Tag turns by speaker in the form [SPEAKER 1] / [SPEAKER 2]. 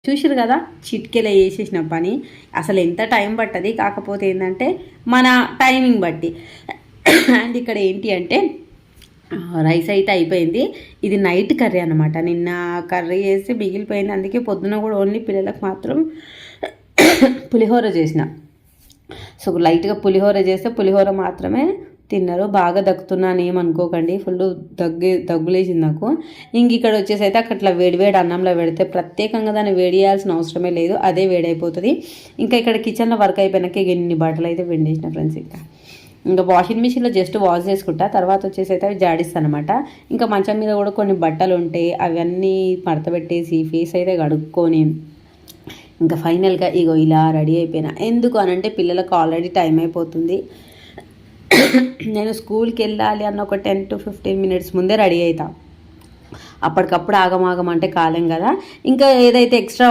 [SPEAKER 1] చూసిరు కదా, చిటికెలో చేసేసిన పని. అసలు ఎంత టైం పట్టది, కాకపోతే ఏంటంటే మన టైమింగ్ బట్టి. అండ్ ఇక్కడ ఏంటి అంటే రైస్ అయితే అయిపోయింది. ఇది నైట్ కర్రీ అనమాట. నిన్న కర్రీ చేసి మిగిలిపోయింది, అందుకే పొద్దున కూడా ఓన్లీ పిల్లలకు మాత్రం పులిహోర చేసిన. సో లైట్గా పులిహోర చేస్తే పులిహోర మాత్రమే తిన్నారు. బాగా దగ్గుతున్నాను ఏమనుకోకండి, ఫుల్ దగ్గులేసింది నాకు. ఇంక ఇక్కడ వచ్చేసి అయితే అట్లా వేడివేడి అన్నంలో పెడితే ప్రత్యేకంగా దాన్ని వేడి చేయాల్సిన అవసరమే లేదు, అదే వేడైపోతుంది. ఇంకా ఇక్కడ కిచెన్లో వర్క్ అయిపోయినాక ఇన్ని బట్టలు అయితే వెండేసిన ఫ్రెండ్స్. ఇంకా వాషింగ్ మిషన్లో జస్ట్ వాష్ చేసుకుంటా, తర్వాత వచ్చేసి అయితే అవి జాడిస్తాను అనమాట. ఇంకా మంచం మీద కూడా కొన్ని బట్టలు ఉంటాయి, అవన్నీ మడత పెట్టేసి ఫేస్ అయితే కడుక్కొని ఇంకా ఫైనల్గా ఇగో ఇలా రెడీ అయిపోయినా. ఎందుకు అనంటే పిల్లలకు ఆల్రెడీ టైం అయిపోతుంది. నేను స్కూల్కి వెళ్ళాలి అన్న ఒక 10 to 15 minutes ముందే రెడీ అవుతా. అప్పటికప్పుడు ఆగమాగం అంటే కాలేం కదా. ఇంకా ఏదైతే ఎక్స్ట్రా